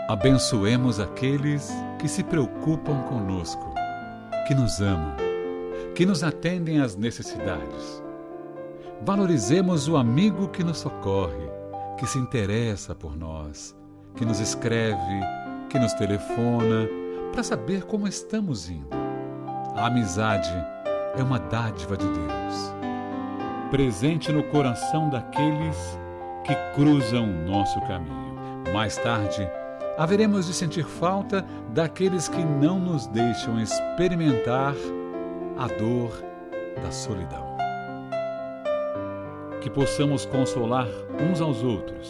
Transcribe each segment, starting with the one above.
Abençoemos aqueles que se preocupam conosco, que nos amam, que nos atendem às necessidades. Valorizemos o amigo que nos socorre, que se interessa por nós, que nos escreve, que nos telefona, para saber como estamos indo. A amizade é uma dádiva de Deus, presente no coração daqueles que cruzam o nosso caminho. Mais tarde, haveremos de sentir falta daqueles que não nos deixam experimentar a dor da solidão. Que possamos consolar uns aos outros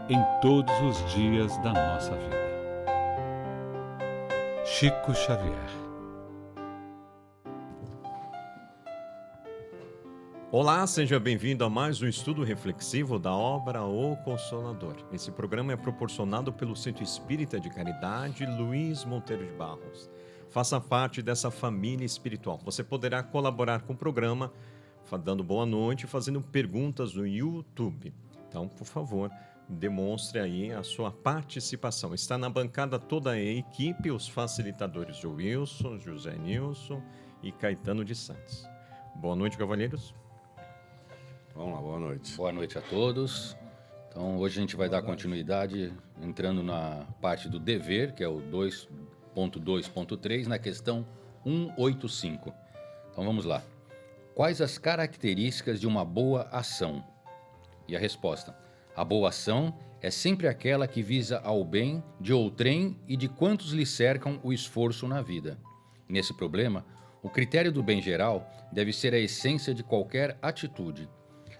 em todos os dias da nossa vida. Chico Xavier. Olá, seja bem-vindo a mais um estudo reflexivo da obra O Consolador. Esse programa é proporcionado pelo Centro Espírita de Caridade Luiz Monteiro de Barros. Faça parte dessa família espiritual. Você poderá colaborar com o programa, dando boa noite e fazendo perguntas no YouTube. Então, por favor, demonstre aí a sua participação. Está na bancada toda a equipe, os facilitadores Wilson, José Nilson e Caetano de Santos. Boa noite, cavalheiros. Vamos lá, boa noite. Boa noite a todos. Então, hoje a gente vai dar continuidade, entrando na parte do dever, que é o 2.2.3, na questão 185. Então, vamos lá. Quais as características de uma boa ação? E a resposta: a boa ação é sempre aquela que visa ao bem de outrem e de quantos lhe cercam o esforço na vida. Nesse problema, o critério do bem geral deve ser a essência de qualquer atitude.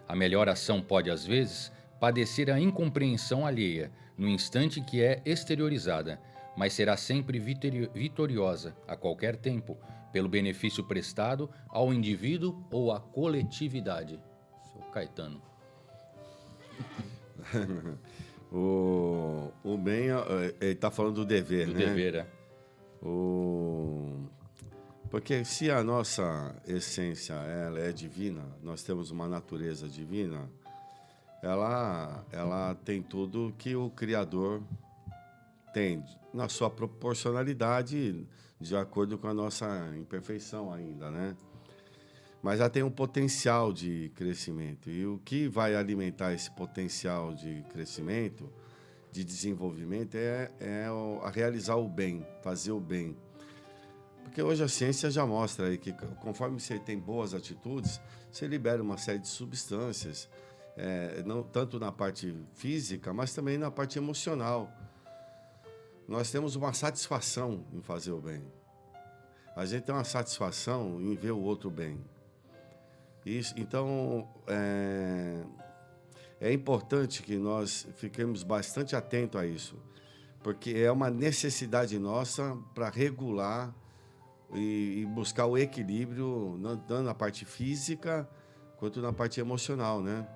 A melhor ação pode, às vezes, padecer a incompreensão alheia no instante que é exteriorizada, mas será sempre vitoriosa, a qualquer tempo, pelo benefício prestado ao indivíduo ou à coletividade. Seu Caetano. O bem, ele está falando do dever, Do né? dever, é. Porque se a nossa essência ela é divina, nós temos uma natureza divina, ela tem tudo que o Criador tem, na sua proporcionalidade, de acordo com a nossa imperfeição ainda, né? Mas ela tem um potencial de crescimento. E o que vai alimentar esse potencial de crescimento, de desenvolvimento, é a realizar o bem, fazer o bem. Porque hoje a ciência já mostra aí que, conforme você tem boas atitudes, você libera uma série de substâncias, não tanto na parte física, mas também na parte emocional. Nós temos uma satisfação em fazer o bem. A gente tem uma satisfação em ver o outro bem. Então, é importante que nós fiquemos bastante atentos a isso, porque é uma necessidade nossa para regular e buscar o equilíbrio, tanto na parte física quanto na parte emocional, né?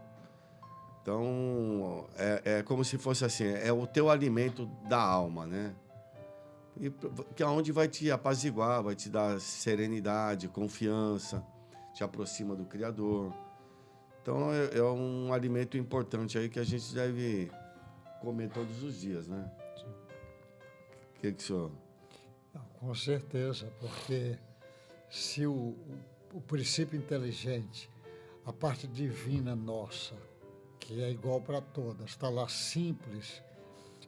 Então, é como se fosse assim, é o teu alimento da alma, né? E que é onde vai te apaziguar, vai te dar serenidade, confiança, te aproxima do Criador. Então, é um alimento importante aí que a gente deve comer todos os dias, né? Sim. O que o senhor... Com certeza, porque se o princípio inteligente, a parte divina nossa, que é igual para todas, está lá simples,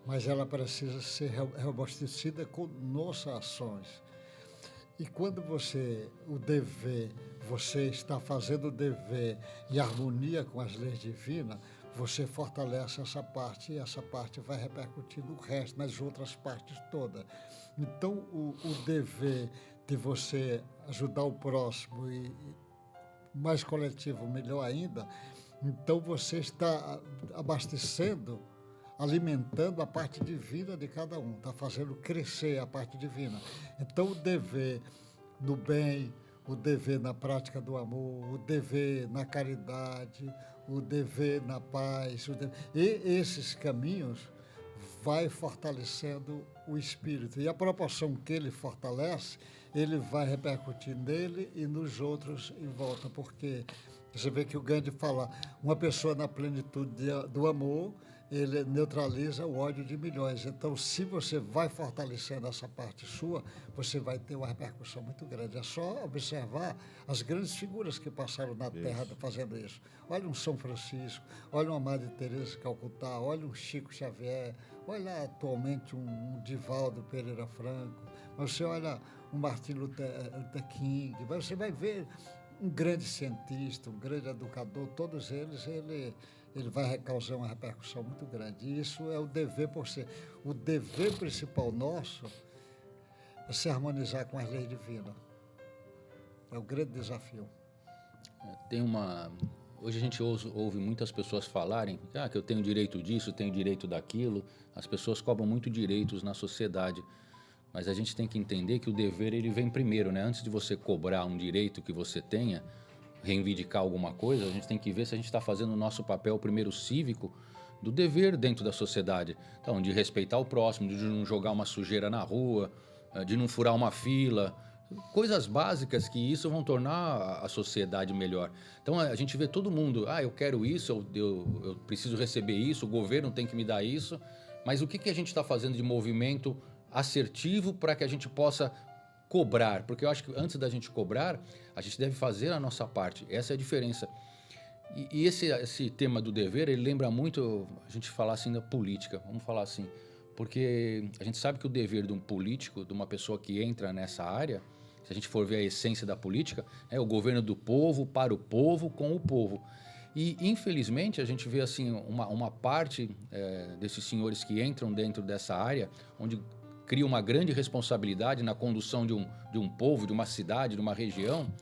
mas ela precisa ser robustecida com nossas ações. E quando você está fazendo o dever em harmonia com as leis divinas, você fortalece essa parte e essa parte vai repercutir no resto, nas outras partes todas. Então, o dever de você ajudar o próximo e mais coletivo, melhor ainda, então você está abastecendo, alimentando a parte divina de cada um, está fazendo crescer a parte divina. Então, o dever no bem, o dever na prática do amor, o dever na caridade, o dever na paz, e esses caminhos vai fortalecendo o espírito. E a proporção que ele fortalece, ele vai repercutir nele e nos outros em volta, porque você vê que o Gandhi fala, uma pessoa na plenitude do amor, ele neutraliza o ódio de milhões. Então, se você vai fortalecendo essa parte sua, você vai ter uma repercussão muito grande. É só observar as grandes figuras que passaram na Terra fazendo isso. Olha um São Francisco, olha uma Madre Teresa de Calcutá, olha um Chico Xavier, olha atualmente um Divaldo Pereira Franco, você olha um Martin Luther King, você vai ver um grande cientista, um grande educador, todos eles, ele vai causar uma repercussão muito grande. E isso é o dever por ser. O dever principal nosso é se harmonizar com as leis divinas. É o grande desafio. Hoje a gente ouve muitas pessoas falarem que eu tenho direito disso, tenho direito daquilo. As pessoas cobram muito direitos na sociedade. Mas a gente tem que entender que o dever ele vem primeiro, né? Antes de você cobrar um direito que você tenha, reivindicar alguma coisa, a gente tem que ver se a gente está fazendo o nosso papel primeiro cívico do dever dentro da sociedade. Então, de respeitar o próximo, de não jogar uma sujeira na rua, de não furar uma fila, coisas básicas que isso vão tornar a sociedade melhor. Então, a gente vê todo mundo, eu quero isso, eu preciso receber isso, o governo tem que me dar isso, mas o que a gente está fazendo de movimento assertivo para que a gente possa cobrar? Porque eu acho que antes da gente cobrar, a gente deve fazer a nossa parte. Essa é a diferença. E esse tema do dever, ele lembra muito a gente falar assim da política, vamos falar assim, porque a gente sabe que o dever de um político, de uma pessoa que entra nessa área, se a gente for ver a essência da política, é o governo do povo, para o povo, com o povo. E, infelizmente, a gente vê assim uma parte desses senhores que entram dentro dessa área, onde cria uma grande responsabilidade na condução de um povo, de uma cidade, de uma região,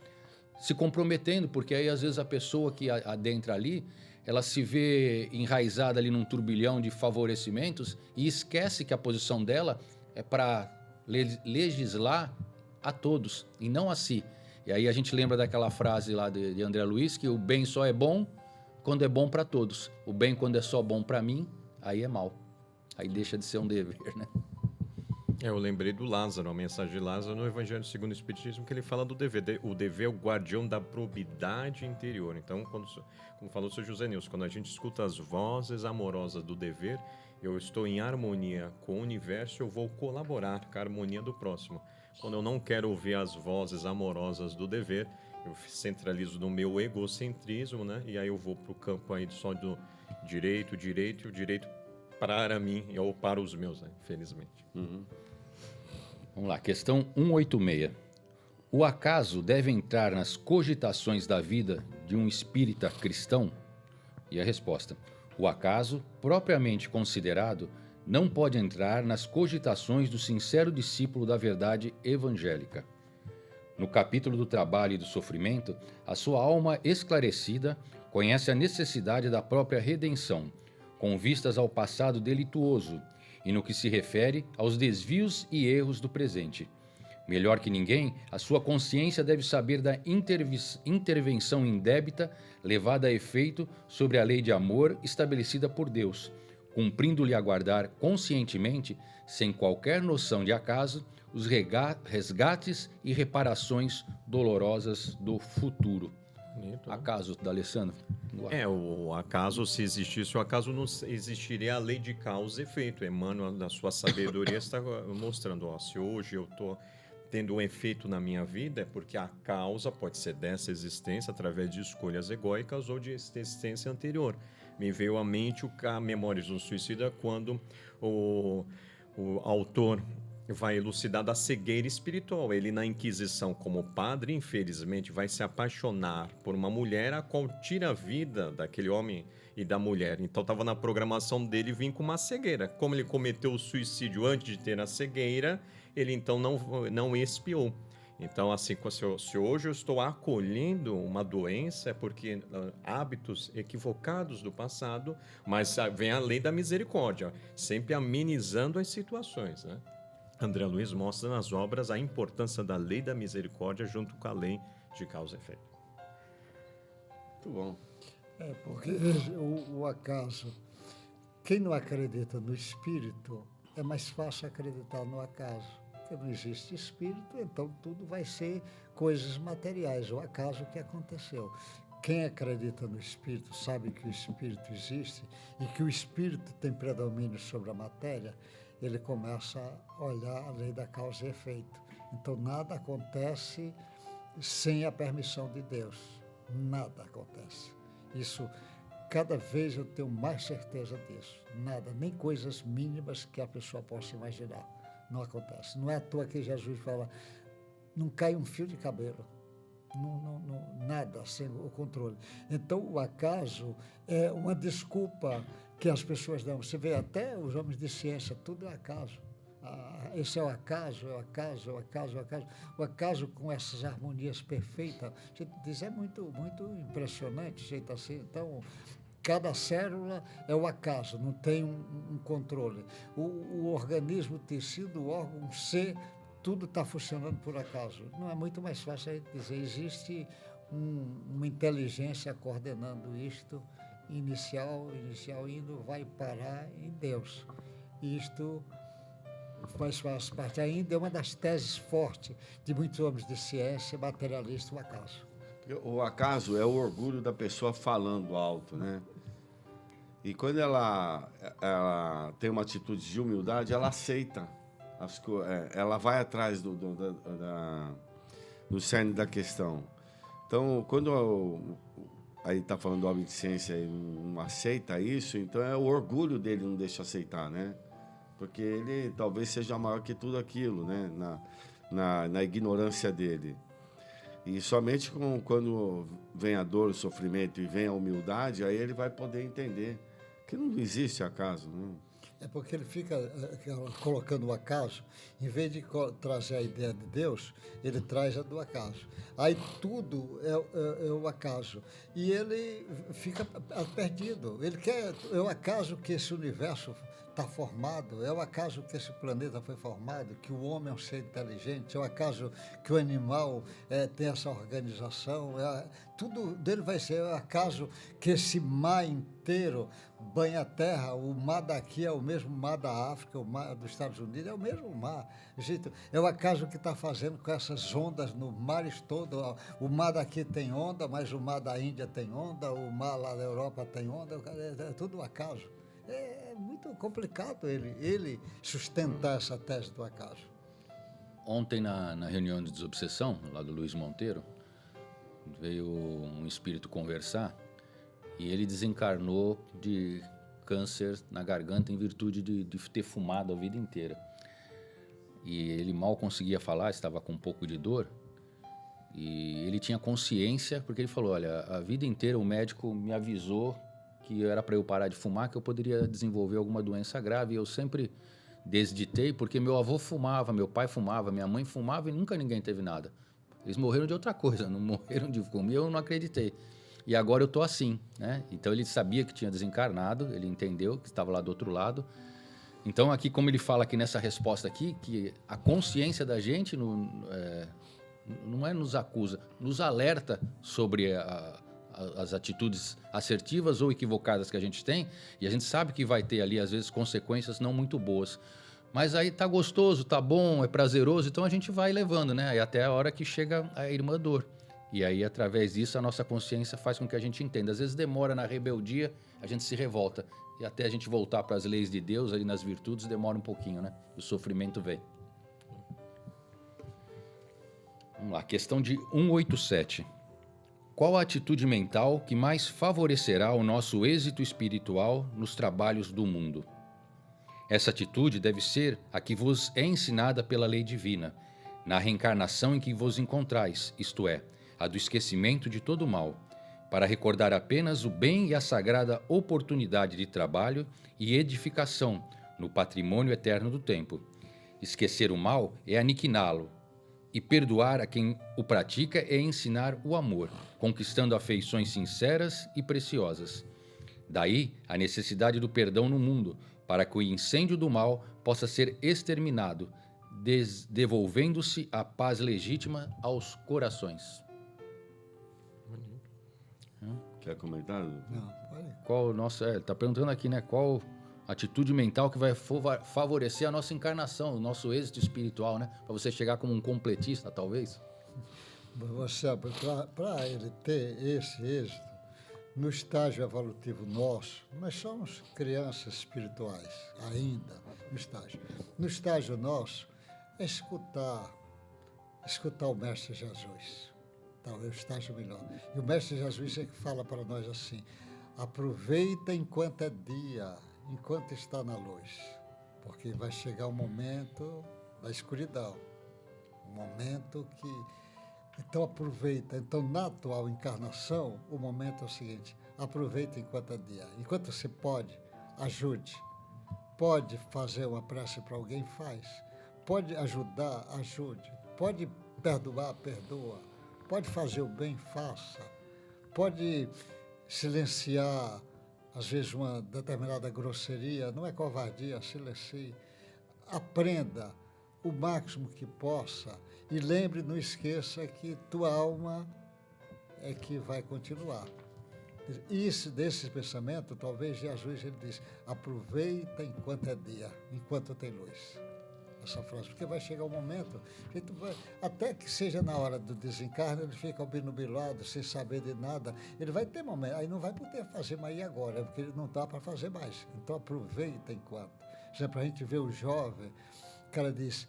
se comprometendo, porque aí às vezes a pessoa que adentra ali, ela se vê enraizada ali num turbilhão de favorecimentos e esquece que a posição dela é para legislar a todos e não a si. E aí a gente lembra daquela frase lá de André Luiz, que o bem só é bom quando é bom para todos. O bem quando é só bom para mim, aí é mal. Aí deixa de ser um dever, né? Eu lembrei do Lázaro, a mensagem de Lázaro no Evangelho segundo o Espiritismo, que ele fala do dever. O dever é o guardião da probidade interior. Então, como falou o Sr. José Nilson, quando a gente escuta as vozes amorosas do dever, eu estou em harmonia com o universo, eu vou colaborar com a harmonia do próximo. Quando eu não quero ouvir as vozes amorosas do dever, eu centralizo no meu egocentrismo, né? E aí eu vou para o campo aí só do direito, e o direito para mim ou para os meus, né? Infelizmente. Vamos lá, questão 186. O acaso deve entrar nas cogitações da vida de um espírita cristão? E a resposta: o acaso, propriamente considerado, não pode entrar nas cogitações do sincero discípulo da verdade evangélica. No capítulo do trabalho e do sofrimento, a sua alma esclarecida conhece a necessidade da própria redenção, com vistas ao passado delituoso e no que se refere aos desvios e erros do presente. Melhor que ninguém, a sua consciência deve saber da intervenção indébita levada a efeito sobre a lei de amor estabelecida por Deus, cumprindo-lhe aguardar conscientemente, sem qualquer noção de acaso, os resgates e reparações dolorosas do futuro. Bonito, né? Acaso, D'Alessandro? O acaso, se existisse o acaso, não existiria a lei de causa e efeito. Emmanuel, da sua sabedoria, está mostrando, se hoje eu estou tendo um efeito na minha vida, é porque a causa pode ser dessa existência através de escolhas egóicas ou de existência anterior. Me veio à mente a Memórias do Suicida, quando o autor vai elucidar da cegueira espiritual. Ele, na Inquisição, como padre, infelizmente, vai se apaixonar por uma mulher a qual tira a vida daquele homem e da mulher. Então, estava na programação dele vir com uma cegueira. Como ele cometeu o suicídio antes de ter a cegueira, ele, então, não expiou. Então, assim, se hoje eu estou acolhendo uma doença, é porque hábitos equivocados do passado, mas vem a lei da misericórdia, sempre amenizando as situações, né? André Luiz mostra nas obras a importância da lei da misericórdia junto com a lei de causa e efeito. Muito bom. Porque o acaso, quem não acredita no espírito, é mais fácil acreditar no acaso. Porque não existe espírito, então tudo vai ser coisas materiais, o acaso que aconteceu. quem acredita no Espírito sabe que o Espírito existe e que o Espírito tem predomínio sobre a matéria, ele começa a olhar a lei da causa e efeito. Então, nada acontece sem a permissão de Deus. Nada acontece. Isso, cada vez eu tenho mais certeza disso. Nada, nem coisas mínimas que a pessoa possa imaginar. Não acontece. Não é à toa que Jesus fala, não cai um fio de cabelo. Nada sem o controle. Então, o acaso é uma desculpa que as pessoas dão. Você vê até os homens de ciência, tudo é acaso. Esse é o acaso, é o acaso, é o acaso, é o acaso. O acaso com essas harmonias perfeitas, isso é muito, muito impressionante, jeito assim. Então, cada célula é o acaso, não tem um controle. O organismo, o tecido, o órgão, o ser, tudo está funcionando por acaso. Não é muito mais fácil a gente dizer, existe uma inteligência coordenando isto, inicial indo, vai parar em Deus. Isto faz parte ainda, é uma das teses fortes de muitos homens de ciência materialista, o acaso. O acaso é o orgulho da pessoa falando alto, né? E quando ela tem uma atitude de humildade, ela aceita. Ela vai atrás do cerne da questão. Então, quando aí está falando do homem de ciência e não aceita isso, então é o orgulho dele não deixa aceitar, né? Porque ele talvez seja maior que tudo aquilo, né? Na ignorância dele. E somente quando vem a dor, o sofrimento e vem a humildade, aí ele vai poder entender que não existe acaso, né? É porque ele fica colocando o acaso, em vez de trazer a ideia de Deus, ele traz a do acaso. Aí tudo é o acaso. E ele fica perdido. Ele quer, é o acaso que esse universo está formado, é o acaso que esse planeta foi formado, que o homem é um ser inteligente, é o acaso que o animal tem essa organização, tudo dele vai ser o acaso que esse mar inteiro banha a terra, o mar daqui é o mesmo mar da África, o mar dos Estados Unidos é o mesmo mar. É o acaso que está fazendo com essas ondas no mares todo. O mar daqui tem onda, mas o mar da Índia tem onda, o mar lá da Europa tem onda, é tudo acaso. É muito complicado ele sustentar essa tese do acaso. Ontem, na reunião de desobsessão, lá do Luiz Monteiro, veio um espírito conversar e ele desencarnou de câncer na garganta em virtude de ter fumado a vida inteira. E ele mal conseguia falar, estava com um pouco de dor. E ele tinha consciência, porque ele falou, olha, a vida inteira o médico me avisou que era para eu parar de fumar, que eu poderia desenvolver alguma doença grave. E eu sempre desditei, porque meu avô fumava, meu pai fumava, minha mãe fumava e nunca ninguém teve nada. Eles morreram de outra coisa, não morreram de fome. E eu não acreditei. E agora eu estou assim, né? Então ele sabia que tinha desencarnado, ele entendeu que estava lá do outro lado. Então aqui, como ele fala aqui nessa resposta aqui, que a consciência da gente não nos acusa, nos alerta sobre as atitudes assertivas ou equivocadas que a gente tem, e a gente sabe que vai ter ali, às vezes, consequências não muito boas. Mas aí tá gostoso, tá bom, é prazeroso, então a gente vai levando, né? E até a hora que chega a irmã dor. E aí, através disso, a nossa consciência faz com que a gente entenda. Às vezes demora na rebeldia, a gente se revolta. E até a gente voltar para as leis de Deus, ali nas virtudes, demora um pouquinho, né? O sofrimento vem. Vamos lá, questão de 187. Qual a atitude mental que mais favorecerá o nosso êxito espiritual nos trabalhos do mundo? Essa atitude deve ser a que vos é ensinada pela lei divina, na reencarnação em que vos encontrais, isto é, a do esquecimento de todo o mal, para recordar apenas o bem e a sagrada oportunidade de trabalho e edificação no patrimônio eterno do tempo. Esquecer o mal é aniquilá-lo, e perdoar a quem o pratica é ensinar o amor, conquistando afeições sinceras e preciosas. Daí a necessidade do perdão no mundo, para que o incêndio do mal possa ser exterminado, devolvendo-se a paz legítima aos corações. Quer comentar? Não, pode. Qual o nosso... ele está perguntando aqui, né? Qual atitude mental que vai favorecer a nossa encarnação, o nosso êxito espiritual, né? Para você chegar como um completista, talvez. Você, para ele ter esse êxito, no estágio evolutivo nosso, nós somos crianças espirituais ainda, no estágio. No estágio nosso, é escutar o Mestre Jesus. Talvez o estágio melhor. E o Mestre Jesus é que fala para nós assim: aproveita enquanto é dia, enquanto está na luz, porque vai chegar o momento da escuridão, um momento que... Então aproveita. Então, na atual encarnação, o momento é o seguinte: aproveita enquanto é dia. Enquanto você pode, ajude. Pode fazer uma prece para alguém, faz. Pode ajudar, ajude. Pode perdoar, perdoa. Pode fazer o bem, faça. Pode silenciar, às vezes, uma determinada grosseria. Não é covardia, silencie. Aprenda o máximo que possa. E lembre, não esqueça que tua alma é que vai continuar. Isso, desse pensamento, talvez Jesus ele diz: aproveita enquanto é dia, enquanto tem luz. Essa frase, porque vai chegar um momento, até que seja na hora do desencarne, ele fica obnubilado, sem saber de nada, ele vai ter momento, aí não vai poder fazer mais agora, porque ele não dá para fazer mais. Então aproveita enquanto. Por exemplo, a gente vê o jovem, o cara diz: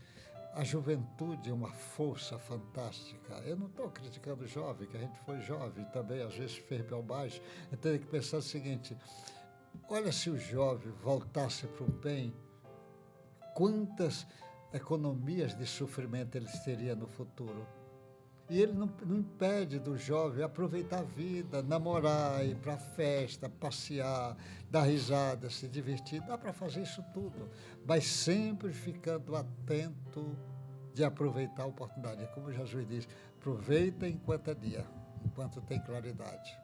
a juventude é uma força fantástica. Eu não estou criticando o jovem, que a gente foi jovem também, às vezes fez bobagem. Então tem que pensar o seguinte: olha, se o jovem voltasse para o bem, quantas economias de sofrimento ele teria no futuro. E ele não impede do jovem aproveitar a vida, namorar, ir para a festa, passear, dar risada, se divertir. Dá para fazer isso tudo, mas sempre ficando atento de aproveitar a oportunidade. É como Jesus diz: aproveita enquanto é dia, enquanto tem claridade.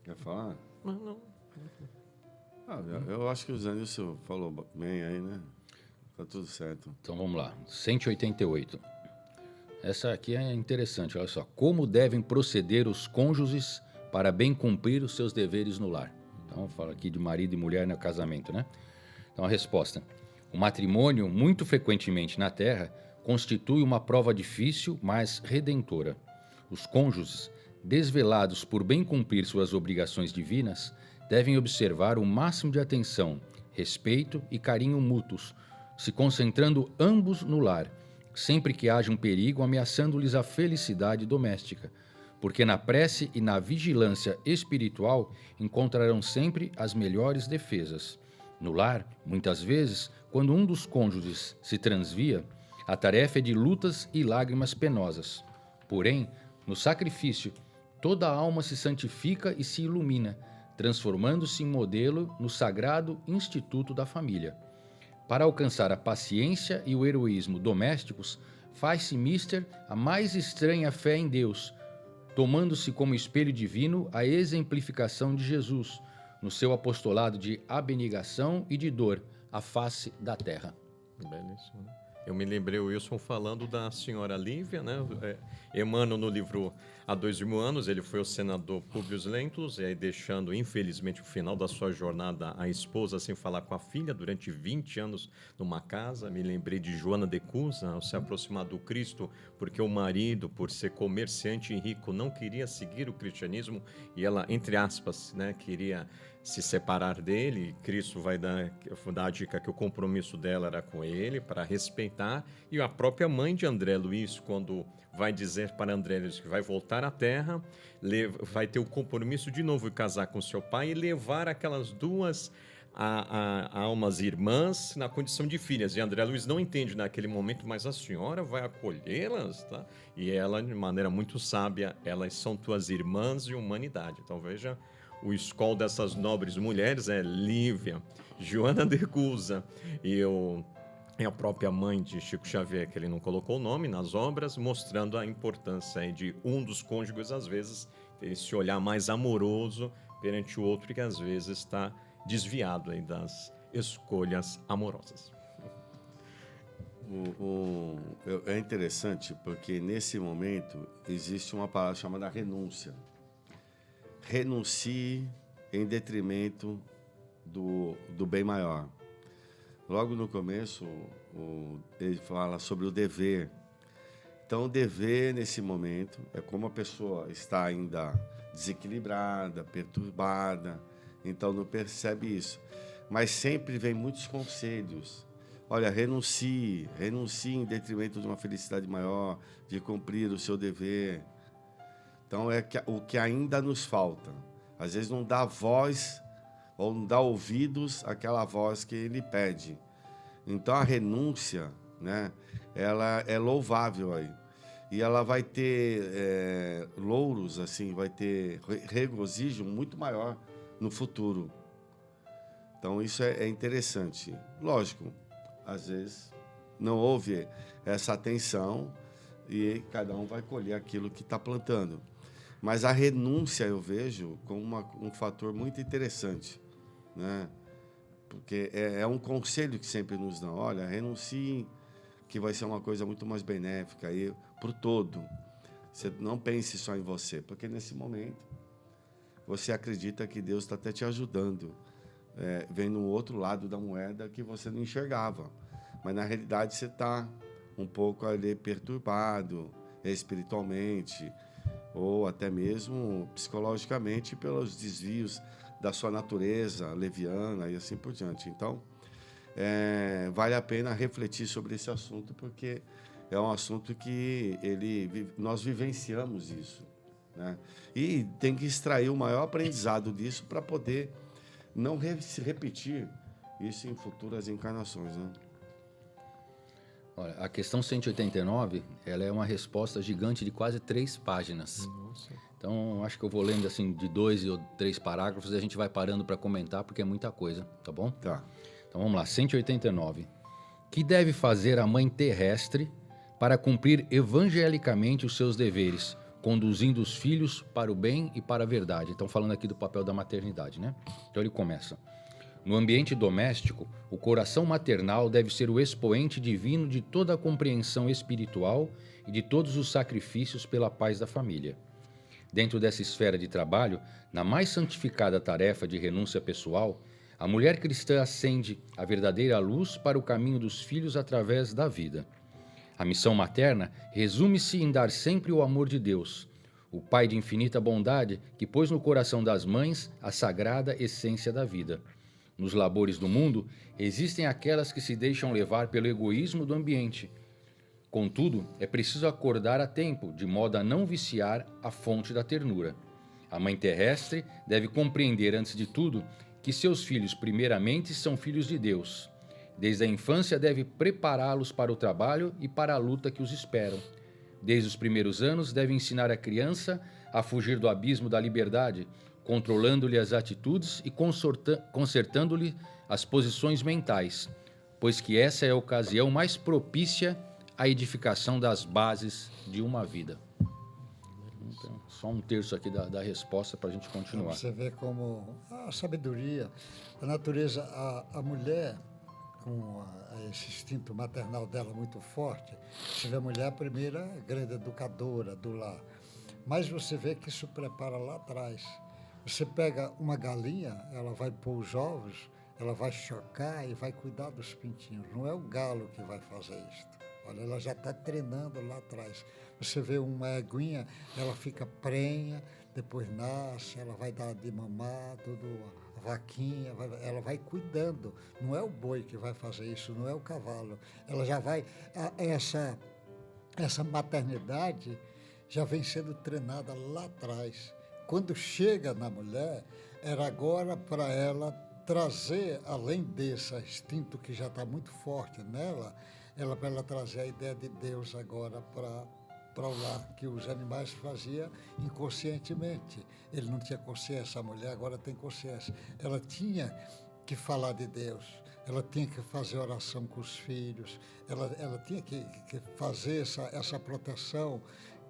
Quer falar? Não. Eu acho que o Zanilson falou bem aí, né? Tá tudo certo. Então vamos lá, 188. Essa aqui é interessante, olha só. Como devem proceder os cônjuges para bem cumprir os seus deveres no lar? Então, fala aqui de marido e mulher no casamento, né? Então, a resposta: o matrimônio, muito frequentemente na Terra, constitui uma prova difícil, mas redentora. Os cônjuges, desvelados por bem cumprir suas obrigações divinas, devem observar o máximo de atenção, respeito e carinho mútuos, se concentrando ambos no lar, sempre que haja um perigo ameaçando-lhes a felicidade doméstica, porque na prece e na vigilância espiritual encontrarão sempre as melhores defesas. No lar, muitas vezes, quando um dos cônjuges se transvia, a tarefa é de lutas e lágrimas penosas. Porém, no sacrifício, toda a alma se santifica e se ilumina, transformando-se em modelo no sagrado instituto da família. Para alcançar a paciência e o heroísmo domésticos, faz-se mister a mais estranha fé em Deus, tomando-se como espelho divino a exemplificação de Jesus, no seu apostolado de abnegação e de dor, à face da terra. Belíssimo, né? Eu me lembrei, o Wilson, falando da senhora Lívia, né? Emmanuel, no livro Há 2000 anos, ele foi o senador Públio Lentulus, e aí deixando, infelizmente, o final da sua jornada, a esposa sem falar com a filha, durante 20 anos numa casa. Me lembrei de Joana de Cusa, ao se aproximar do Cristo, porque o marido, por ser comerciante e rico, não queria seguir o cristianismo, e ela, entre aspas, né, queria se separar dele. Cristo vai dar a dica que o compromisso dela era com ele, para respeitar. E a própria mãe de André Luiz, quando vai dizer para André Luiz que vai voltar à Terra, vai ter o compromisso de novo de casar com seu pai e levar aquelas duas almas irmãs na condição de filhas. E André Luiz não entende naquele momento, mas a senhora vai acolhê-las, tá? E ela, de maneira muito sábia: elas são tuas irmãs de humanidade. Então veja, o escol dessas nobres mulheres é Lívia, Joana de Cusa e a própria mãe de Chico Xavier, que ele não colocou o nome nas obras, mostrando a importância de um dos cônjuges, às vezes, ter esse olhar mais amoroso perante o outro, que às vezes está desviado aí das escolhas amorosas. É interessante porque nesse momento existe uma palavra chamada renúncia. Renuncie em detrimento do bem maior. Logo no começo, ele fala sobre o dever. Então, o dever, nesse momento, é como a pessoa está ainda desequilibrada, perturbada, então não percebe isso. Mas sempre vem muitos conselhos. Olha, renuncie em detrimento de uma felicidade maior, de cumprir o seu dever. Então, é o que ainda nos falta. Às vezes não dá voz ou não dá ouvidos àquela voz que ele pede. Então, a renúncia, né, ela é louvável aí. E ela vai ter louros, assim, vai ter regozijo muito maior no futuro. Então, isso é interessante. Lógico, às vezes não houve essa atenção e cada um vai colher aquilo que está plantando. Mas a renúncia eu vejo como um fator muito interessante, né? Porque é um conselho que sempre nos dão. Olha, renuncie, que vai ser uma coisa muito mais benéfica aí para o todo. Você não pense só em você, porque nesse momento você acredita que Deus está até te ajudando, vendo o outro lado da moeda que você não enxergava. Mas na realidade você está um pouco ali perturbado espiritualmente ou até mesmo psicologicamente pelos desvios da sua natureza leviana e assim por diante. Então, vale a pena refletir sobre esse assunto, porque é um assunto que nós vivenciamos isso, né? E tem que extrair o maior aprendizado disso para poder não se repetir isso em futuras encarnações, né? Olha, a questão 189, ela é uma resposta gigante de quase 3 páginas. Nossa. Então, acho que eu vou lendo assim de 2 ou 3 parágrafos e a gente vai parando para comentar, porque é muita coisa, tá bom? Tá. Então, vamos lá, 189. Que deve fazer a mãe terrestre para cumprir evangelicamente os seus deveres, conduzindo os filhos para o bem e para a verdade? Então, falando aqui do papel da maternidade, né? Então, ele começa. No ambiente doméstico, o coração maternal deve ser o expoente divino de toda a compreensão espiritual e de todos os sacrifícios pela paz da família. Dentro dessa esfera de trabalho, na mais santificada tarefa de renúncia pessoal, a mulher cristã acende a verdadeira luz para o caminho dos filhos através da vida. A missão materna resume-se em dar sempre o amor de Deus, o Pai de infinita bondade que pôs no coração das mães a sagrada essência da vida. Nos labores do mundo, existem aquelas que se deixam levar pelo egoísmo do ambiente. Contudo, é preciso acordar a tempo, de modo a não viciar a fonte da ternura. A mãe terrestre deve compreender, antes de tudo, que seus filhos, primeiramente, são filhos de Deus. Desde a infância, deve prepará-los para o trabalho e para a luta que os esperam. Desde os primeiros anos, deve ensinar a criança a fugir do abismo da liberdade, controlando-lhe as atitudes e consertando-lhe as posições mentais, pois que essa é a ocasião mais propícia à edificação das bases de uma vida. Então, só um terço aqui da resposta para a gente continuar. Você vê como a sabedoria, a natureza, a mulher, com esse instinto maternal dela muito forte, você vê a mulher a primeira grande educadora do lar, mas você vê que isso prepara lá atrás. Você pega uma galinha, ela vai pôr os ovos, ela vai chocar e vai cuidar dos pintinhos. Não é o galo que vai fazer isso. Olha, ela já está treinando lá atrás. Você vê uma eguinha, ela fica prenha, depois nasce, ela vai dar de mamar, a vaquinha, ela vai cuidando. Não é o boi que vai fazer isso, não é o cavalo. Ela já vai... Essa maternidade já vem sendo treinada lá atrás. Quando chega na mulher, era agora para ela trazer, além desse instinto que já está muito forte nela, para ela trazer a ideia de Deus agora para o lar, que os animais faziam inconscientemente. Ele não tinha consciência, a mulher agora tem consciência. Ela tinha que falar de Deus, ela tinha que fazer oração com os filhos, ela tinha que fazer essa proteção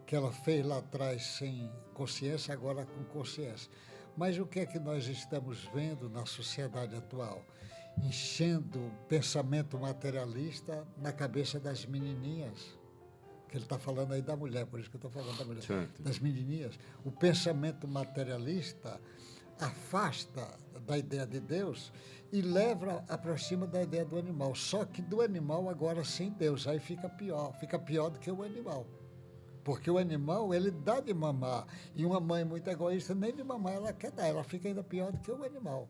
que ela fez lá atrás sem consciência, agora com consciência. Mas o que é que nós estamos vendo na sociedade atual? Enchendo o pensamento materialista na cabeça das menininhas. Que ele está falando aí da mulher, por isso que eu estou falando da mulher. Certo. Das menininhas. O pensamento materialista afasta da ideia de Deus e aproxima da ideia do animal. Só que do animal agora sem Deus, aí fica pior do que o animal. Porque o animal, ele dá de mamar. E uma mãe muito egoísta, nem de mamar ela quer dar, ela fica ainda pior do que o animal.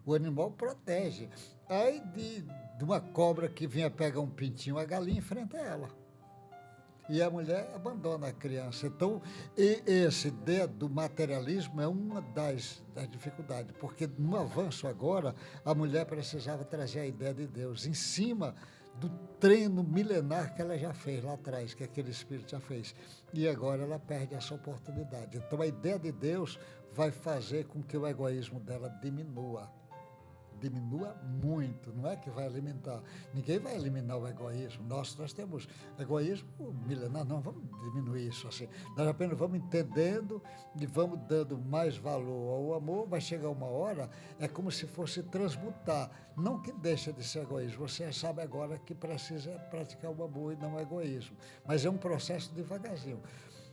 O animal protege. Aí de uma cobra que vinha pegar um pintinho, a galinha enfrenta ela. E a mulher abandona a criança. Então, esse dedo do materialismo é uma das dificuldades, porque no avanço agora, a mulher precisava trazer a ideia de Deus em cima do treino milenar que ela já fez lá atrás, que aquele espírito já fez. E agora ela perde essa oportunidade. Então, a ideia de Deus vai fazer com que o egoísmo dela diminua muito, não é que vai eliminar. Ninguém vai eliminar o egoísmo. Nós temos egoísmo milenar, não, vamos diminuir isso assim. Nós apenas vamos entendendo e vamos dando mais valor ao amor. Vai chegar uma hora, é como se fosse transmutar. Não que deixa de ser egoísmo, você sabe agora que precisa praticar o amor e não o egoísmo. Mas é um processo devagarzinho.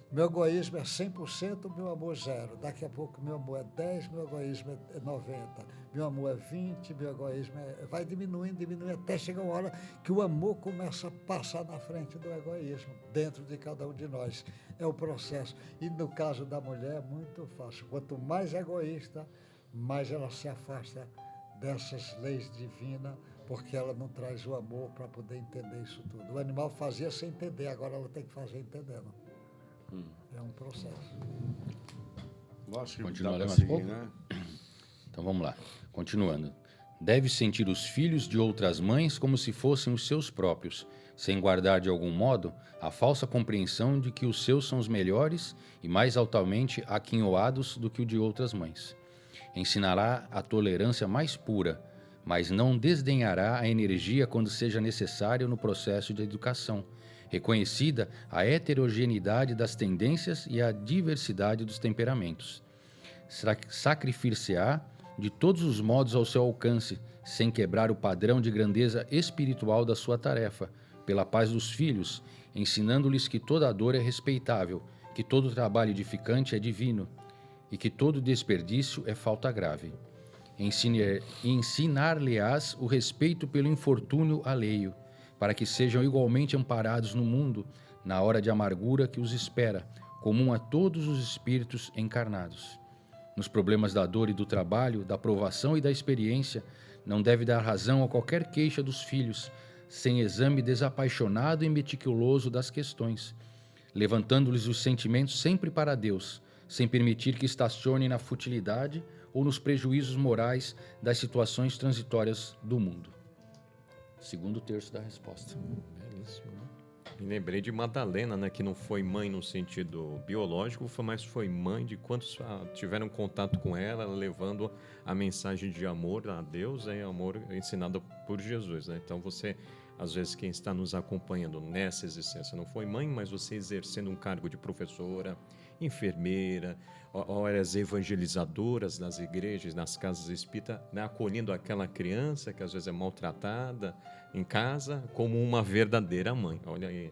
Meu egoísmo é 100%, meu amor 0. Daqui a pouco meu amor é 10, meu egoísmo é 90. Meu amor é 20, meu egoísmo vai diminuindo, até chegar uma hora que o amor começa a passar na frente do egoísmo, dentro de cada um de nós. É o processo. E no caso da mulher é muito fácil. Quanto mais egoísta, mais ela se afasta dessas leis divinas, porque ela não traz o amor para poder entender isso tudo. O animal fazia sem entender, agora ela tem que fazer entendendo. É um processo. Acho que Continuaremos dá pra um seguir, pouco? né? Então vamos lá, continuando. Deve sentir os filhos de outras mães como se fossem os seus próprios, sem guardar de algum modo a falsa compreensão de que os seus são os melhores e mais altamente aquinhoados do que o de outras mães. Ensinará a tolerância mais pura, mas não desdenhará a energia quando seja necessário no processo de educação, reconhecida a heterogeneidade das tendências e a diversidade dos temperamentos. Sacrifir-se-á de todos os modos ao seu alcance, sem quebrar o padrão de grandeza espiritual da sua tarefa, pela paz dos filhos, ensinando-lhes que toda dor é respeitável, que todo trabalho edificante é divino e que todo desperdício é falta grave. Ensinar-lhe-ás o respeito pelo infortúnio alheio, para que sejam igualmente amparados no mundo, na hora de amargura que os espera, comum a todos os espíritos encarnados. Nos problemas da dor e do trabalho, da provação e da experiência, não deve dar razão a qualquer queixa dos filhos, sem exame desapaixonado e meticuloso das questões, levantando-lhes os sentimentos sempre para Deus, sem permitir que estacionem na futilidade ou nos prejuízos morais das situações transitórias do mundo. Segundo terço da resposta. Belíssimo, né? Me lembrei de Madalena, né, que não foi mãe no sentido biológico, mas foi mãe de quantos tiveram contato com ela, levando a mensagem de amor a Deus, amor ensinado por Jesus, né? Então você, às vezes, quem está nos acompanhando nessa existência não foi mãe, mas você exercendo um cargo de professora, enfermeira, ou as evangelizadoras nas igrejas, nas casas espíritas, né, acolhendo aquela criança que às vezes é maltratada em casa, como uma verdadeira mãe. Olha aí,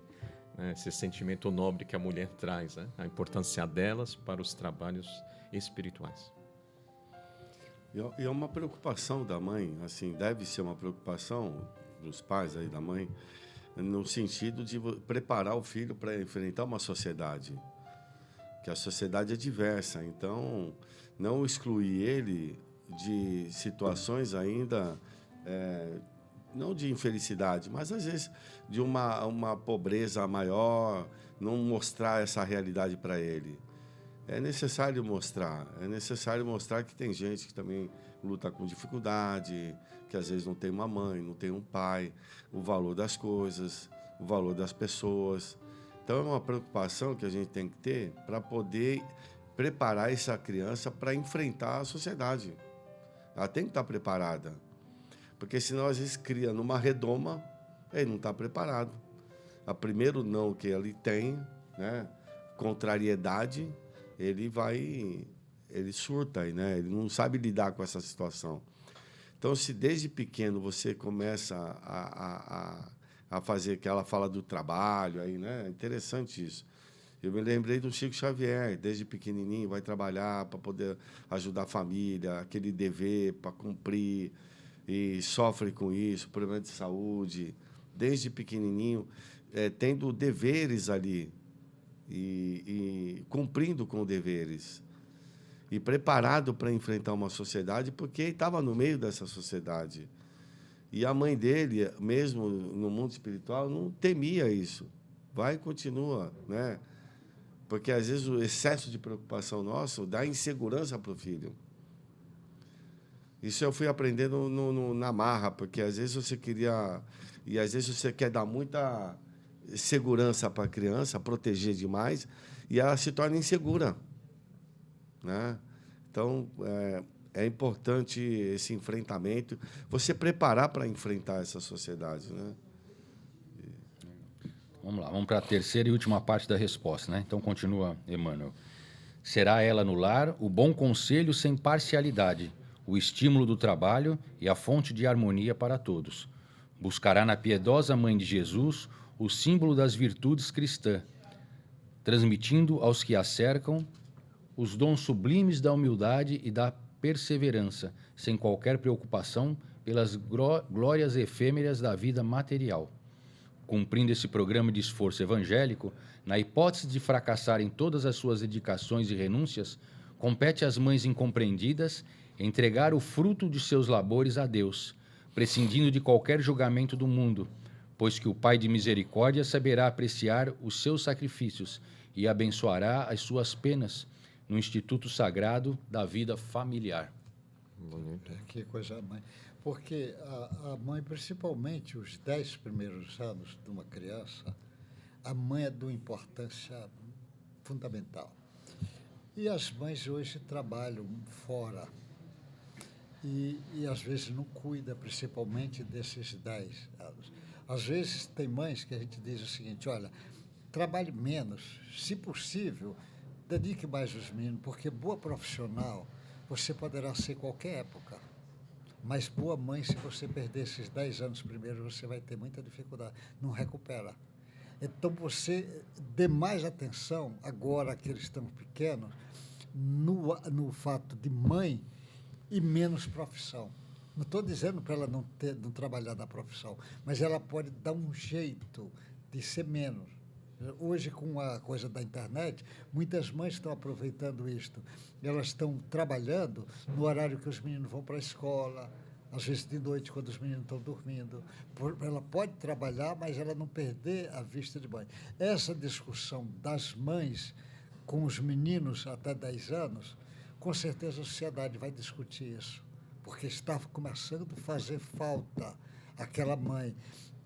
né, esse sentimento nobre que a mulher traz, né, a importância delas para os trabalhos espirituais. E é uma preocupação da mãe, assim, deve ser uma preocupação dos pais aí da mãe, no sentido de preparar o filho para enfrentar uma sociedade, que a sociedade é diversa, então não excluir ele de situações ainda, não de infelicidade, mas às vezes de uma pobreza maior, não mostrar essa realidade para ele. É necessário mostrar que tem gente que também luta com dificuldade, que às vezes não tem uma mãe, não tem um pai, o valor das coisas, o valor das pessoas. Então, é uma preocupação que a gente tem que ter para poder preparar essa criança para enfrentar a sociedade. Ela tem que estar preparada. Porque senão, às vezes, cria numa redoma, ele não está preparado. A primeiro não que ele tem, né, contrariedade, ele surta, né? Ele não sabe lidar com essa situação. Então, se desde pequeno você começa a fazer que ela fala do trabalho, aí, né? É interessante isso. Eu me lembrei do Chico Xavier, desde pequenininho, vai trabalhar para poder ajudar a família, aquele dever para cumprir, e sofre com isso, problema de saúde, desde pequenininho, tendo deveres ali, e cumprindo com deveres. E preparado para enfrentar uma sociedade, porque ele estava no meio dessa sociedade. E a mãe dele, mesmo no mundo espiritual, não temia isso. Vai e continua, né? Porque, às vezes, o excesso de preocupação nosso dá insegurança para o filho. Isso eu fui aprendendo na marra, porque, às vezes, você queria... E, às vezes, você quer dar muita segurança para a criança, proteger demais, e ela se torna insegura, né? Então, é importante esse enfrentamento, você preparar para enfrentar essa sociedade, né? Vamos lá, vamos para a terceira e última parte da resposta, né? Então, continua Emmanuel. Será ela no lar o bom conselho sem parcialidade, o estímulo do trabalho e a fonte de harmonia para todos. Buscará na piedosa Mãe de Jesus o símbolo das virtudes cristãs, transmitindo aos que a cercam os dons sublimes da humildade e da perseverança, sem qualquer preocupação pelas glórias efêmeras da vida material. Cumprindo esse programa de esforço evangélico, na hipótese de fracassar em todas as suas dedicações e renúncias, compete às mães incompreendidas entregar o fruto de seus labores a Deus, prescindindo de qualquer julgamento do mundo, pois que o Pai de misericórdia saberá apreciar os seus sacrifícios e abençoará as suas penas no Instituto Sagrado da Vida Familiar. Bonito. Que coisa, mãe. Porque a mãe, principalmente os 10 primeiros anos de uma criança, a mãe é de uma importância fundamental. E as mães hoje trabalham fora e às vezes não cuidam principalmente desses 10 anos. Às vezes tem mães que a gente diz o seguinte, olha, trabalhe menos, se possível, dedique mais os meninos, porque boa profissional você poderá ser qualquer época. Mas boa mãe, se você perder esses 10 anos primeiro, você vai ter muita dificuldade, não recupera. Então, você dê mais atenção, agora que eles estão pequenos, no fato de mãe e menos profissão. Não estou dizendo para ela não trabalhar na profissão, mas ela pode dar um jeito de ser menos. Hoje, com a coisa da internet, muitas mães estão aproveitando isto. Elas estão trabalhando no horário que os meninos vão para a escola, às vezes de noite, quando os meninos estão dormindo. Ela pode trabalhar, mas ela não perder a vista de mãe. Essa discussão das mães com os meninos até 10 anos, com certeza a sociedade vai discutir isso, porque está começando a fazer falta aquela mãe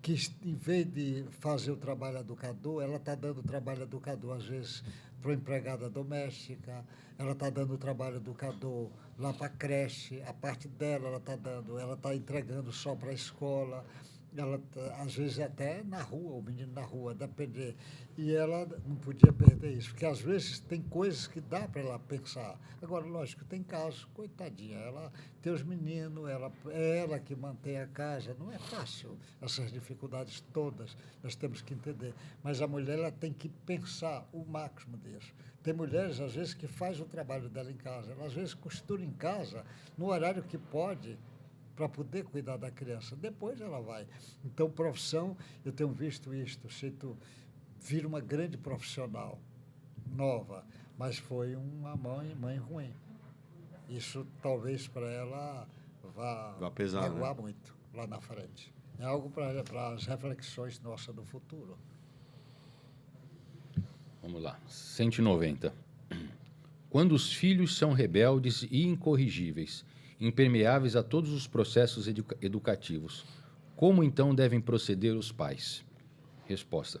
que, em vez de fazer o trabalho educador, ela está dando o trabalho educador, às vezes, para a empregada doméstica, ela está dando o trabalho educador lá para a creche, a parte dela ela está dando, ela está entregando só para a escola, ela às vezes até na rua, o menino na rua, depender. E ela não podia perder isso, porque às vezes tem coisas que dá para ela pensar. Agora, lógico, tem casos, coitadinha, ela tem os meninos, é ela que mantém a casa, não é fácil essas dificuldades todas, nós temos que entender. Mas a mulher ela tem que pensar o máximo disso. Tem mulheres, às vezes, que faz o trabalho dela em casa, ela às vezes costura em casa, no horário que pode, para poder cuidar da criança. Depois ela vai. Então, profissão, eu tenho visto isto, vira uma grande profissional, nova, mas foi uma mãe ruim. Isso talvez para ela vá pesar, magoar, né? muito lá na frente. É algo para as reflexões nossas do futuro. Vamos lá, 190. Quando os filhos são rebeldes e incorrigíveis, impermeáveis a todos os processos educativos, como então devem proceder os pais? Resposta.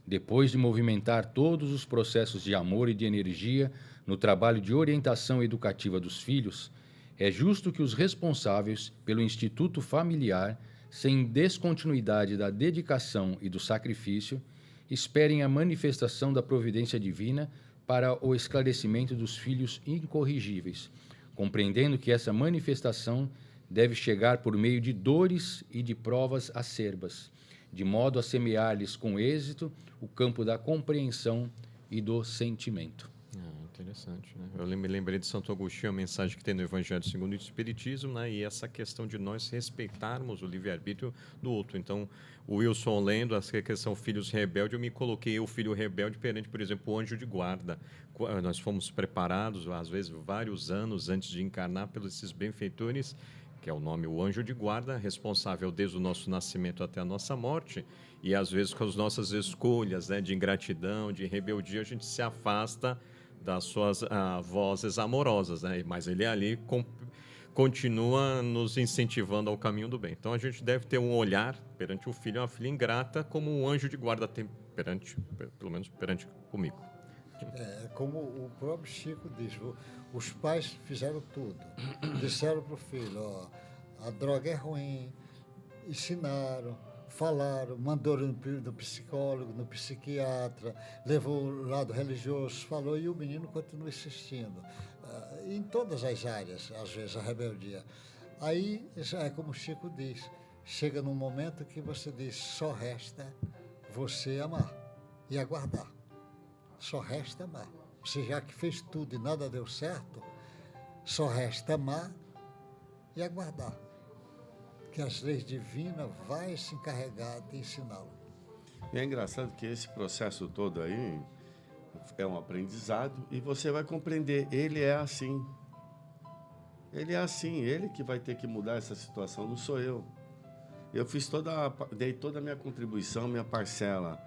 Depois de movimentar todos os processos de amor e de energia no trabalho de orientação educativa dos filhos, é justo que os responsáveis pelo instituto familiar, sem descontinuidade da dedicação e do sacrifício, esperem a manifestação da providência divina para o esclarecimento dos filhos incorrigíveis, compreendendo que essa manifestação deve chegar por meio de dores e de provas acerbas, de modo a semear-lhes com êxito o campo da compreensão e do sentimento. Interessante, né? Eu me lembrei de Santo Agostinho, a mensagem que tem no Evangelho segundo o Espiritismo, né? E essa questão de nós respeitarmos o livre-arbítrio do outro. Então, o Wilson lendo a questão filhos rebeldes, eu me coloquei o filho rebelde perante, por exemplo, o anjo de guarda. Nós fomos preparados, às vezes, vários anos antes de encarnar pelos esses benfeitores, que é o nome, o anjo de guarda, responsável desde o nosso nascimento até a nossa morte, e às vezes com as nossas escolhas, né, de ingratidão, de rebeldia, a gente se afasta das suas vozes amorosas, né? Mas ele ali continua nos incentivando ao caminho do bem. Então a gente deve ter um olhar perante o filho, uma filha ingrata, como um anjo de guarda tem perante, pelo menos perante comigo. Como o próprio Chico diz, os pais fizeram tudo. Disseram para o filho, ó, a droga é ruim, ensinaram, falaram, mandaram no psicólogo, no psiquiatra, levou o lado religioso, falou, e o menino continua insistindo. Em todas as áreas, às vezes, a rebeldia. Aí, é como o Chico diz, chega num momento que você diz, só resta você amar e aguardar. Só resta amar. Você já que fez tudo e nada deu certo, só resta amar e aguardar. Que as leis divinas vai se encarregar de ensiná-lo. E é engraçado que esse processo todo aí é um aprendizado e você vai compreender, ele é assim. Ele é assim, ele que vai ter que mudar essa situação, não sou eu. Eu dei toda a minha contribuição, minha parcela,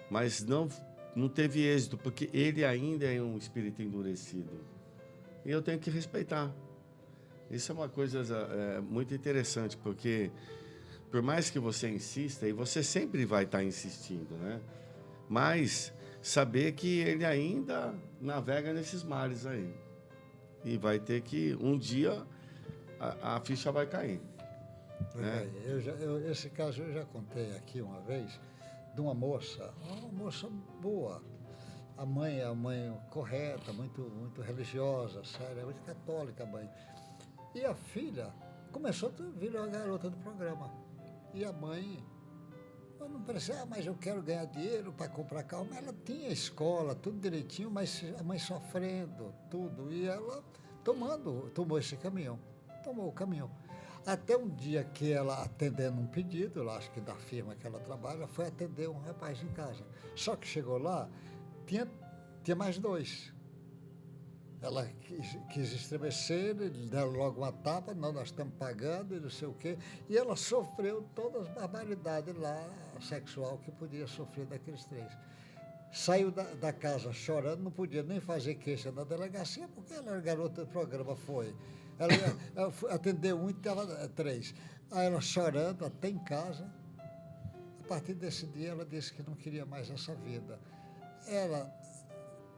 mas não teve êxito, porque ele ainda é um espírito endurecido. E eu tenho que respeitar. Isso é uma coisa muito interessante, porque por mais que você insista, e você sempre vai estar insistindo, né? Mas saber que ele ainda navega nesses mares aí. E vai ter que, um dia, a ficha vai cair. Né? Esse caso eu já contei aqui uma vez, de uma moça boa. A mãe é uma mãe correta, muito religiosa, séria, muito católica a mãe. E a filha começou a virar a garota do programa. E a mãe, não precisa, mas eu quero ganhar dinheiro para comprar carro. Mas ela tinha escola, tudo direitinho, mas a mãe sofrendo, tudo. E ela tomou esse caminho, tomou o caminho. Até um dia que ela, atendendo um pedido, lá, acho que da firma que ela trabalha, foi atender um rapaz em casa. Só que chegou lá, tinha mais dois. Ela quis estremecer, ele deram logo uma tapa, não, nós estamos pagando e não sei o quê. E ela sofreu todas as barbaridades lá, sexual, que podia sofrer daqueles três. Saiu da casa chorando, não podia nem fazer queixa na delegacia, porque ela era garota do programa, foi. Ela atendeu um e estava três. Aí ela chorando, até em casa. A partir desse dia, ela disse que não queria mais essa vida. Ela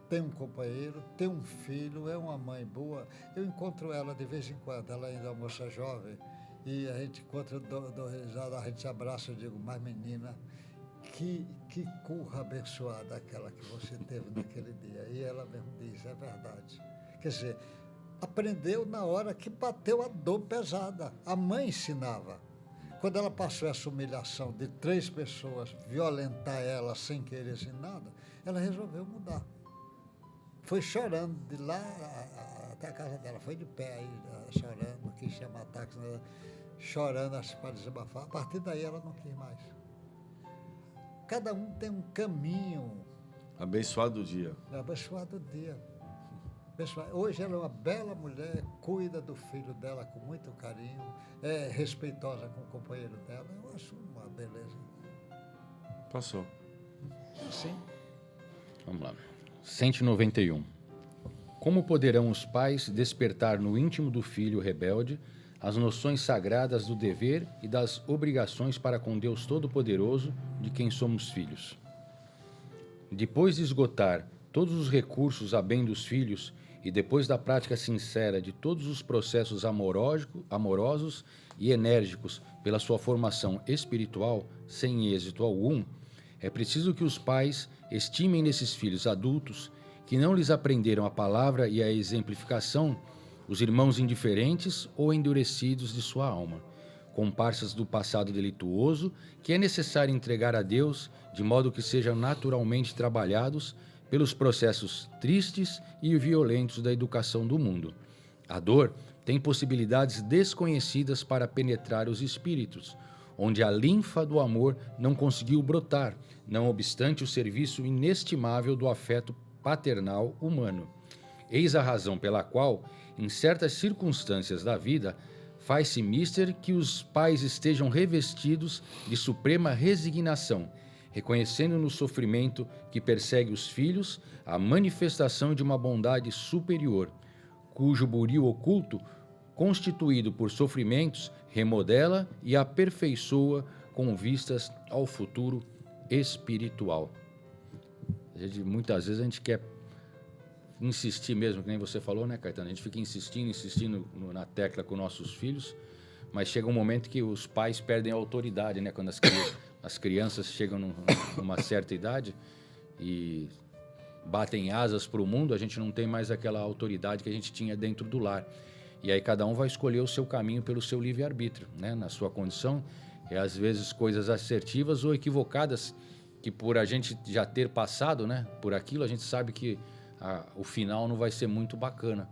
tem um companheiro, tem um filho, é uma mãe boa. Eu encontro ela de vez em quando, ela ainda é uma moça jovem, e a gente encontra, a gente se abraça, eu digo, mas menina, que curra abençoada aquela que você teve naquele dia. E ela mesmo diz, é verdade. Quer dizer, aprendeu na hora que bateu a dor pesada. A mãe ensinava. Quando ela passou essa humilhação de 3 pessoas violentar ela sem querer em nada, ela resolveu mudar. Foi chorando de lá até a casa dela, foi de pé aí, chorando, não quis chamar táxi, chorando para desabafar. A partir daí ela não quis mais. Cada um tem um caminho. Abençoado o dia. Abençoado o dia. Hoje ela é uma bela mulher, cuida do filho dela com muito carinho, é respeitosa com o companheiro dela. Eu acho uma beleza. Passou. Sim. Vamos lá. 191. Como poderão os pais despertar no íntimo do filho rebelde as noções sagradas do dever e das obrigações para com Deus Todo-Poderoso, de quem somos filhos? Depois de esgotar todos os recursos a bem dos filhos e depois da prática sincera de todos os processos amorosos e enérgicos pela sua formação espiritual, sem êxito algum, é preciso que os pais estimem nesses filhos adultos que não lhes aprenderam a palavra e a exemplificação os irmãos indiferentes ou endurecidos de sua alma, comparsas do passado delituoso, que é necessário entregar a Deus de modo que sejam naturalmente trabalhados pelos processos tristes e violentos da educação do mundo. A dor tem possibilidades desconhecidas para penetrar os espíritos, onde a linfa do amor não conseguiu brotar, não obstante o serviço inestimável do afeto paternal humano. Eis a razão pela qual, em certas circunstâncias da vida, faz-se mister que os pais estejam revestidos de suprema resignação, reconhecendo no sofrimento que persegue os filhos a manifestação de uma bondade superior, cujo buril oculto, constituído por sofrimentos, remodela e aperfeiçoa com vistas ao futuro espiritual. Muitas vezes a gente quer insistir mesmo, que nem você falou, né, Caetano? A gente fica insistindo na tecla com nossos filhos, mas chega um momento que os pais perdem a autoridade, né? Quando as crianças chegam numa certa idade e batem asas para o mundo, a gente não tem mais aquela autoridade que a gente tinha dentro do lar. E aí cada um vai escolher o seu caminho pelo seu livre-arbítrio, né? Na sua condição, às vezes coisas assertivas ou equivocadas, que por a gente já ter passado, né, por aquilo, a gente sabe que o final não vai ser muito bacana.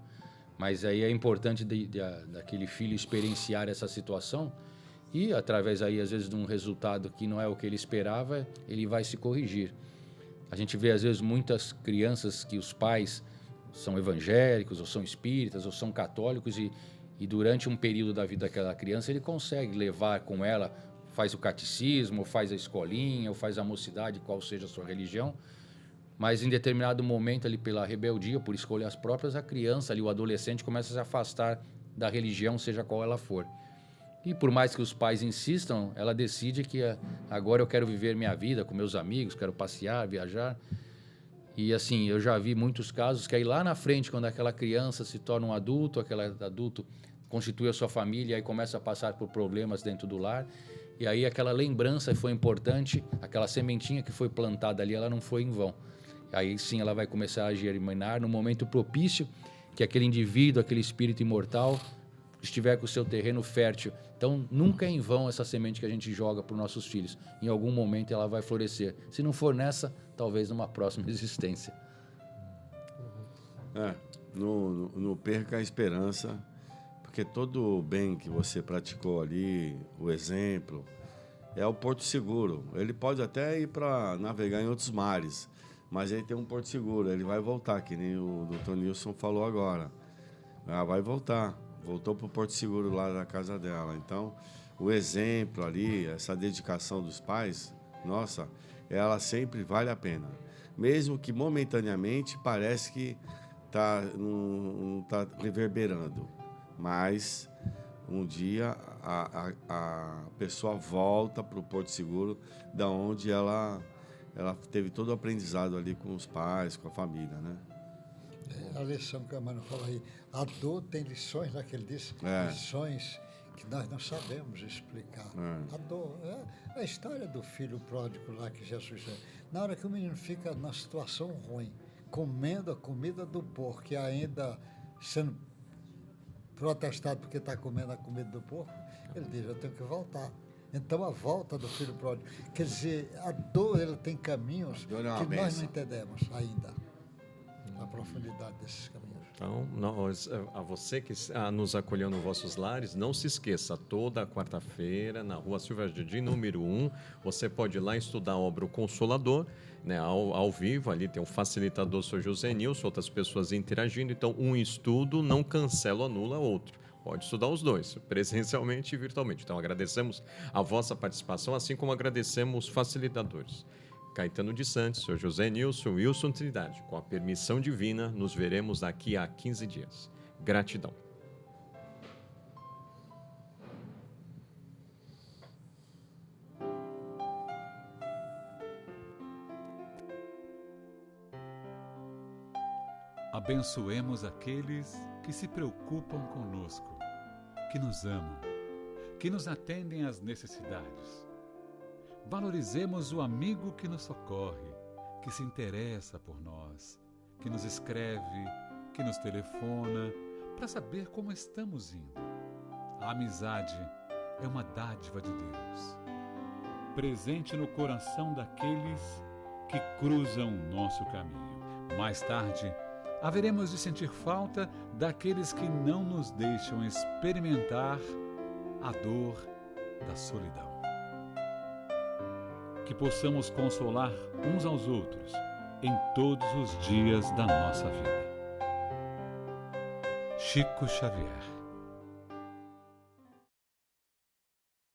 Mas aí é importante daquele filho experienciar essa situação e, através aí, às vezes, de um resultado que não é o que ele esperava, ele vai se corrigir. A gente vê, às vezes, muitas crianças que os pais são evangélicos, ou são espíritas, ou são católicos, e durante um período da vida daquela criança, ele consegue levar com ela, faz o catecismo, ou faz a escolinha, ou faz a mocidade, qual seja a sua religião, mas em determinado momento, ali pela rebeldia, por escolhas próprias, a criança, ali, o adolescente, começa a se afastar da religião, seja qual ela for. E por mais que os pais insistam, ela decide que agora eu quero viver minha vida com meus amigos, quero passear, viajar. E assim, eu já vi muitos casos que aí lá na frente, quando aquela criança se torna um adulto, aquele adulto constitui a sua família e aí começa a passar por problemas dentro do lar. E aí aquela lembrança foi importante, aquela sementinha que foi plantada ali, ela não foi em vão. Aí sim ela vai começar a germinar no momento propício que aquele indivíduo, aquele espírito imortal, estiver com o seu terreno fértil. Então, nunca é em vão essa semente que a gente joga para os nossos filhos. Em algum momento ela vai florescer. Se não for nessa, talvez numa próxima existência. Não perca a esperança, porque todo o bem que você praticou ali, o exemplo, é o porto seguro. Ele pode até ir para navegar em outros mares, mas ele tem um porto seguro, ele vai voltar, que nem o Dr. Nilson falou agora. Vai voltar. Voltou para o Porto Seguro lá da casa dela. Então, o exemplo ali, essa dedicação dos pais, nossa, ela sempre vale a pena. Mesmo que momentaneamente parece que não está reverberando. Mas um dia a pessoa volta para o Porto Seguro, da onde ela teve todo o aprendizado ali com os pais, com a família, né? A lição que a Mano falou aí, a dor tem lições, né, que ele disse, lições que nós não sabemos explicar. A dor, é a história do filho pródigo lá que Jesus... Na hora que o menino fica numa situação ruim, comendo a comida do porco e ainda sendo protestado porque está comendo a comida do porco, ele diz, eu tenho que voltar. Então, a volta do filho pródigo, quer dizer, a dor, ela tem caminhos que nós não entendemos ainda. A profundidade desses caminhos. Então, a você que nos acolheu nos vossos lares, não se esqueça, toda quarta-feira, na Rua Silva Jardim, número 1, você pode ir lá estudar a obra O Consolador, né, ao vivo, ali tem um facilitador, o Sr. José Nilson, outras pessoas interagindo, então um estudo não cancela ou anula outro. Pode estudar os dois, presencialmente e virtualmente. Então, agradecemos a vossa participação, assim como agradecemos os facilitadores. Caetano de Santos, Sr. José Nilson, Wilson Trindade. Com a permissão divina, nos veremos daqui a 15 dias. Gratidão. Abençoemos aqueles que se preocupam conosco, que nos amam, que nos atendem às necessidades. Valorizemos o amigo que nos socorre, que se interessa por nós, que nos escreve, que nos telefona, para saber como estamos indo. A amizade é uma dádiva de Deus, presente no coração daqueles que cruzam o nosso caminho. Mais tarde, haveremos de sentir falta daqueles que não nos deixam experimentar a dor da solidão. Que possamos consolar uns aos outros em todos os dias da nossa vida. Chico Xavier.